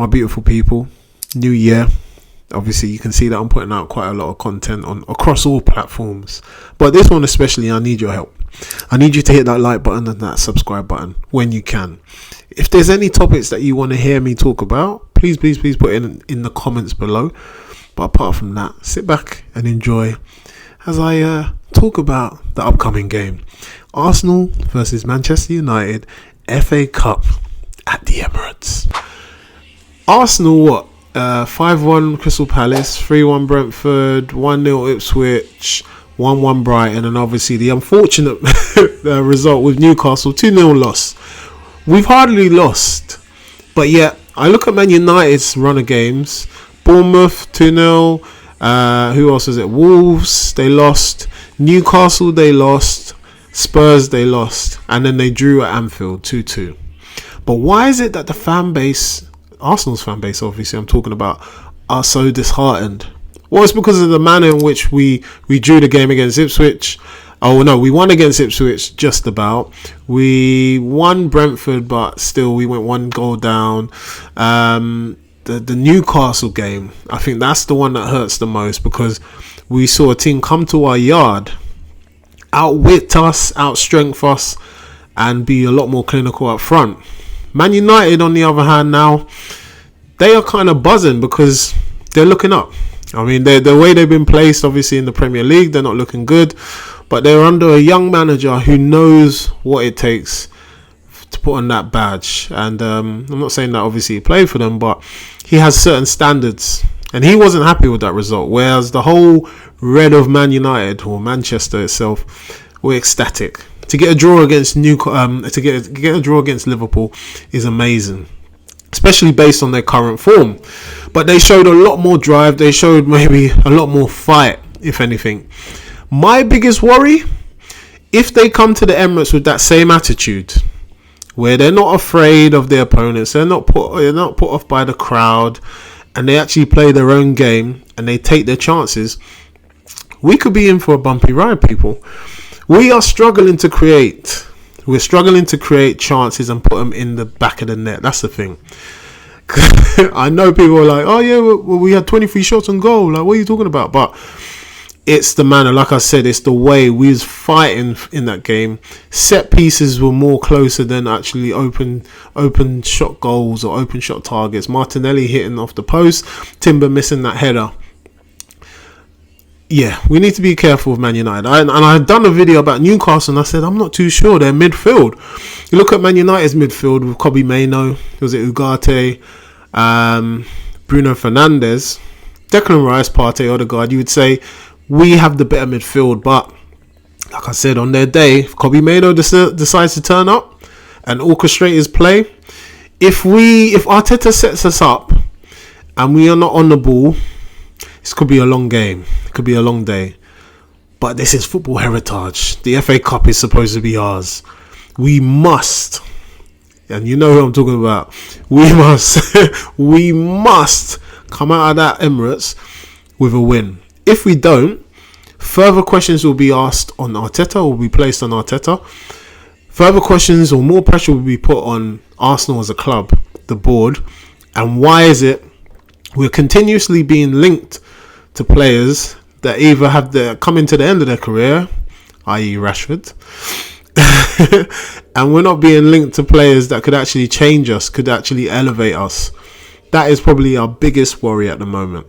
my beautiful people. New year. Obviously, you can see that I'm putting out quite a lot of content on across all platforms. But this one especially, I need your help. I need you to hit that like button and that subscribe button when you can. If there's any topics that you want to hear me talk about, please put it in the comments below. But apart from that, sit back and enjoy as I talk about the upcoming game. Arsenal versus Manchester United, FA Cup at the Emirates. Arsenal, 5-1 Crystal Palace, 3-1 Brentford, 1-0 Ipswich, 1-1 Brighton, and obviously the unfortunate result with Newcastle, 2-0 loss. We've hardly lost, but yet I look at Man United's run of games. Bournemouth 2-0, who else is it? Wolves, they lost. Newcastle, they lost. Spurs, they lost, and then they drew at Anfield 2-2. But why is it that the fan base, Arsenal's fan base obviously I'm talking about, are so disheartened? Well, it's because of the manner in which we drew the game against Ipswich. Oh no, we won against Ipswich just about. We won Brentford, but still we went 1 goal down. The Newcastle game, I think that's the one that hurts the most, because we saw a team come to our yard, outwit us, outstrength us, and be a lot more clinical up front. Man United, on the other hand, now they are kind of buzzing because they're looking up. I mean, the way they've been placed, obviously in the Premier League, they're not looking good, but they're under a young manager who knows what it takes to put on that badge. And I'm not saying that obviously he played for them, but he has certain standards, and he wasn't happy with that result. Whereas the whole red of Man United, or Manchester itself, were ecstatic. To get a draw against to get a draw against Liverpool is amazing, especially based on their current form. But they showed a lot more drive. They showed maybe a lot more fight, if anything. My biggest worry, if they come to the Emirates with that same attitude, where they're not afraid of their opponents, they're not put off by the crowd, and they actually play their own game and they take their chances, we could be in for a bumpy ride, people. We are struggling to create. We're struggling to create chances and put them in the back of the net. That's the thing. I know people are like, oh yeah, we had 23 shots on goal. Like, what are you talking about? But it's the manner. Like I said, it's the way we was fighting in that game. Set pieces were more closer than actually open shot goals or open shot targets. Martinelli hitting off the post. Timber missing that header. Yeah, we need to be careful with Man United. And I had done a video about Newcastle, and I said, I'm not too sure. Their midfield. You look at Man United's midfield with Kobbie Mainoo, was it Ugarte, Bruno Fernandes, Declan Rice, Partey, Odegaard. You would say we have the better midfield. But like I said, on their day, if Kobbie Mainoo decides to turn up and orchestrate his play, if Arteta sets us up and we are not on the ball, this could be a long game. It could be a long day. But this is football heritage. The FA Cup is supposed to be ours. We must, and you know who I'm talking about, we must come out of that Emirates with a win. If we don't, further questions will be asked on Arteta, will be placed on Arteta. Further questions or more pressure will be put on Arsenal as a club, the board. And why is it we're continuously being linked to players that either have coming to the end of their career, i.e. Rashford, and we're not being linked to players that could actually change us, could actually elevate us? That is probably our biggest worry at the moment.